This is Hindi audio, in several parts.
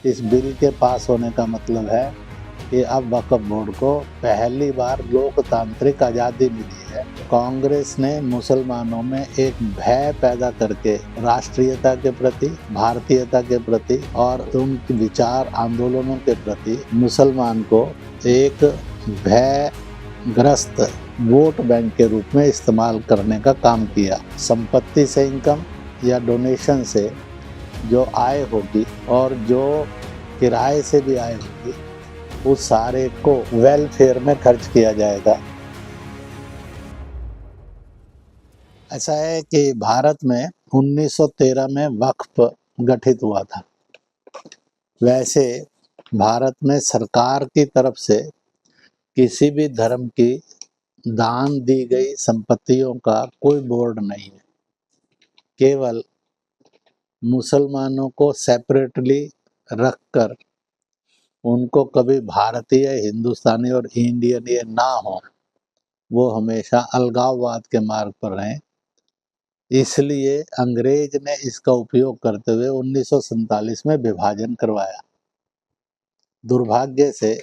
इस बिल के पास होने का मतलब है कि अब वक्फ बोर्ड को पहली बार लोकतांत्रिक आज़ादी मिली है। कांग्रेस ने मुसलमानों में एक भय पैदा करके राष्ट्रीयता के प्रति, भारतीयता के प्रति और उनके विचार आंदोलनों के प्रति मुसलमान को एक भयग्रस्त वोट बैंक के रूप में इस्तेमाल करने का काम किया। संपत्ति से इनकम या डोनेशन से जो आय होगी और जो किराए से भी आय होगी, उस सारे को वेलफेयर में खर्च किया जाएगा। ऐसा है कि भारत में 1913 में वक्फ गठित हुआ था। वैसे भारत में सरकार की तरफ से किसी भी धर्म की दान दी गई संपत्तियों का कोई बोर्ड नहीं है। केवल मुसलमानों को सेपरेटली रखकर उनको कभी भारतीय, हिंदुस्तानी और इंडियन ये ना हो, वो हमेशा अलगाववाद के मार्ग पर रहें, इसलिए अंग्रेज ने इसका उपयोग करते हुए 1947 में विभाजन करवाया। दुर्भाग्य से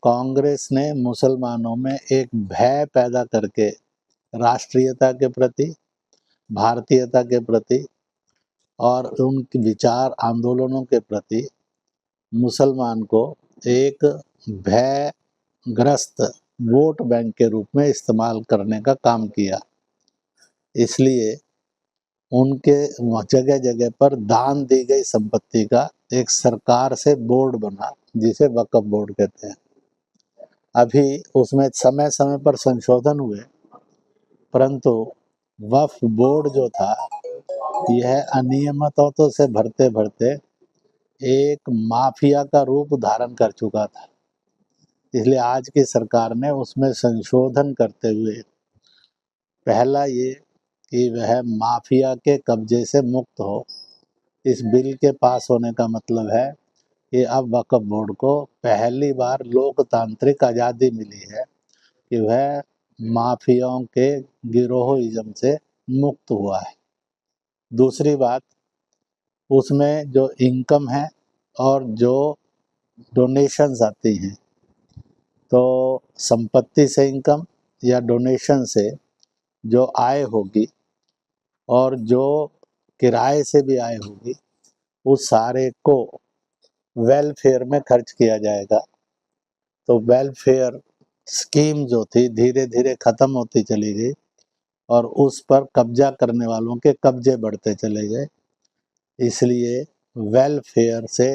कांग्रेस ने मुसलमानों में एक भय पैदा करके राष्ट्रीयता के प्रति, भारतीयता के प्रति और उनके विचार आंदोलनों के प्रति मुसलमान को एक भयग्रस्त वोट बैंक के रूप में इस्तेमाल करने का काम किया। इसलिए उनके जगह जगह पर दान दी गई संपत्ति का एक सरकार से बोर्ड बना, जिसे वक्फ बोर्ड कहते हैं। अभी उसमें समय समय पर संशोधन हुए, परंतु वक्फ बोर्ड जो था यह अनियमितताओं से भरते भरते एक माफिया का रूप धारण कर चुका था। इसलिए आज की सरकार ने उसमें संशोधन करते हुए पहला ये कि वह माफिया के कब्जे से मुक्त हो। इस बिल के पास होने का मतलब है कि अब वक्फ बोर्ड को पहली बार लोकतांत्रिक आज़ादी मिली है कि वह माफियाओं के गिरोहिज्म से मुक्त हुआ है। दूसरी बात, उसमें जो इनकम है और जो डोनेशंस आती हैं, तो संपत्ति से इनकम या डोनेशन से जो आय होगी और जो किराए से भी आय होगी, उस सारे को वेलफेयर में खर्च किया जाएगा। तो वेलफेयर स्कीम जो थी धीरे धीरे ख़त्म होती चली गई और उस पर कब्जा करने वालों के कब्जे बढ़ते चले गए। इसलिए वेलफेयर से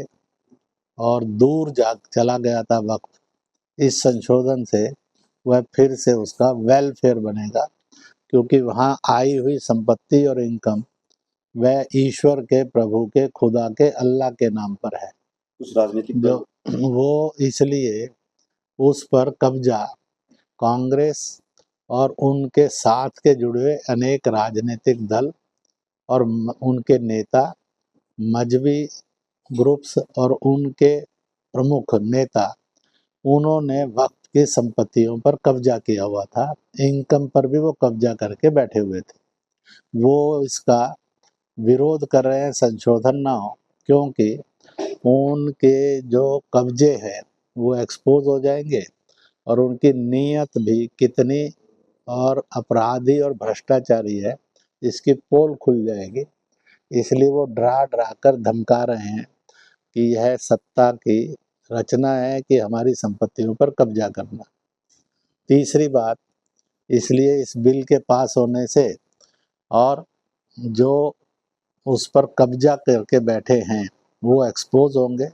और दूर जा चला गया था वक्त। इस संशोधन से वह फिर से उसका वेलफेयर बनेगा, क्योंकि वहाँ आई हुई संपत्ति और इनकम वह ईश्वर के, प्रभु के, खुदा के, अल्लाह के नाम पर है। उस राजनीतिक जो वो इसलिए उस पर कब्जा कांग्रेस और उनके साथ के जुड़े हुए अनेक राजनीतिक दल और उनके नेता, मजहबी ग्रुप्स और उनके प्रमुख नेता, उन्होंने वक्त की संपत्तियों पर कब्जा किया हुआ था। इनकम पर भी वो कब्जा करके बैठे हुए थे। वो इसका विरोध कर रहे हैं संशोधन ना हो, क्योंकि उनके जो कब्जे हैं वो एक्सपोज हो जाएंगे और उनकी नीयत भी कितनी और अपराधी और भ्रष्टाचारी है इसकी पोल खुल जाएगी। इसलिए वो डरा डरा कर धमका रहे हैं कि यह सत्ता की रचना है कि हमारी संपत्तियों पर कब्जा करना। तीसरी बात, इसलिए इस बिल के पास होने से और जो उस पर कब्जा करके बैठे हैं वो एक्सपोज होंगे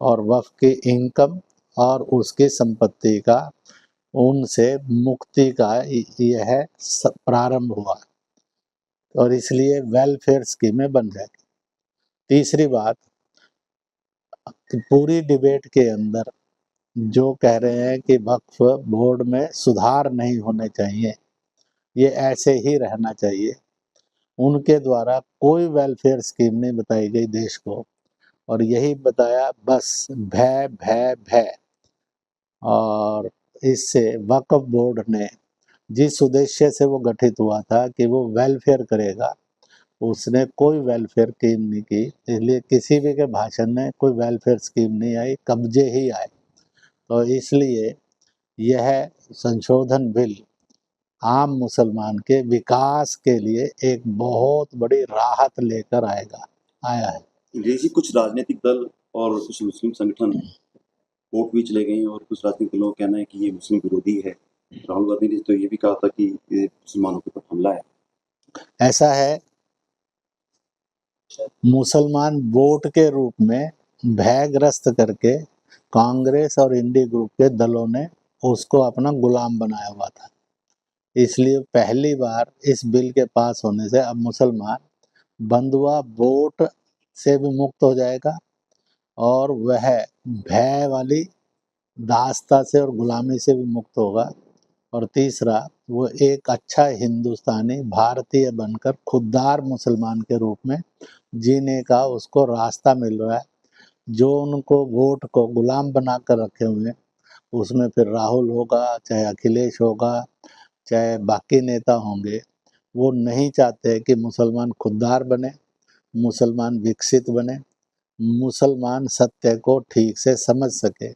और वफ़ की इनकम और उसकी संपत्ति का, उनसे मुक्ति का यह प्रारंभ हुआ और इसलिए वेलफेयर स्कीमें बन जाएगी। तीसरी बात, पूरी डिबेट के अंदर जो कह रहे हैं कि वक्फ बोर्ड में सुधार नहीं होने चाहिए, ये ऐसे ही रहना चाहिए, उनके द्वारा कोई वेलफेयर स्कीम नहीं बताई गई देश को, और यही बताया बस भय भय भय। और इससे वक्फ बोर्ड ने जिस उद्देश्य से वो गठित हुआ था कि वो वेलफेयर करेगा, उसने कोई वेलफेयर स्कीम नहीं की, इसलिए किसी भी के भाषण में कोई वेलफेयर स्कीम नहीं आई, कब्जे ही आए। तो इसलिए यह संशोधन बिल आम मुसलमान के विकास के लिए एक बहुत बड़ी राहत लेकर आया है। जी, कुछ राजनीतिक दल और कुछ मुस्लिम संगठन कोर्ट भी चले गए हैं और कुछ राजनीतिक दलों का कहना है कि ये मुस्लिम विरोधी है। राहुल गांधी ने तो ये भी कहा था कि ये मुसलमानों के ऊपर हमला है। ऐसा है, मुसलमान वोट के रूप में भयग्रस्त करके कांग्रेस और इंडी ग्रुप के दलों ने उसको अपना गुलाम बनाया हुआ था। इसलिए पहली बार इस बिल के पास होने से अब मुसलमान बंधुआ वोट से भी मुक्त हो जाएगा और वह भय वाली दास्ता से और गुलामी से भी मुक्त होगा। और तीसरा, वो एक अच्छा हिंदुस्तानी भारतीय बनकर खुददार मुसलमान के रूप में जीने का उसको रास्ता मिल रहा है। जो उनको वोट को गुलाम बना कर रखे हुए हैं, उसमें फिर राहुल होगा, चाहे अखिलेश होगा, चाहे बाकी नेता होंगे, वो नहीं चाहते कि मुसलमान खुददार बने, मुसलमान विकसित बने, मुसलमान सत्य को ठीक से समझ सके।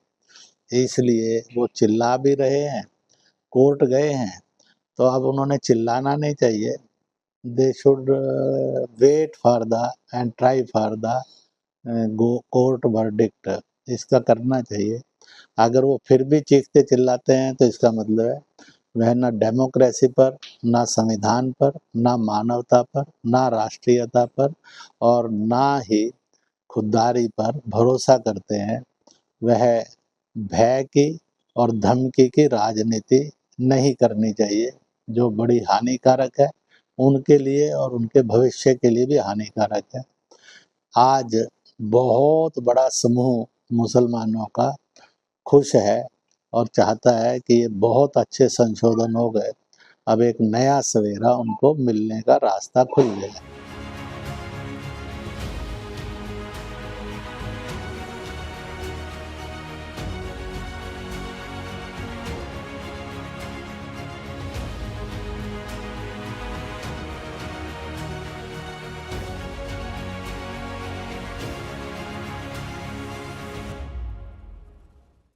इसलिए वो चिल्ला भी रहे हैं, कोर्ट गए हैं, तो अब उन्होंने चिल्लाना नहीं चाहिए। They should wait for the and try for the court verdict, इसका करना चाहिए। अगर वो फिर भी चीखते चिल्लाते हैं तो इसका मतलब है वह ना डेमोक्रेसी पर, ना संविधान पर, ना मानवता पर, ना राष्ट्रीयता पर और ना ही खुददारी पर भरोसा करते हैं। वह भय की और धमकी की राजनीति नहीं करनी चाहिए, जो बड़ी हानिकारक है उनके लिए और उनके भविष्य के लिए भी हानिकारक है। आज बहुत बड़ा समूह मुसलमानों का खुश है और चाहता है कि ये बहुत अच्छे संशोधन हो गए, अब एक नया सवेरा उनको मिलने का रास्ता खुल गया।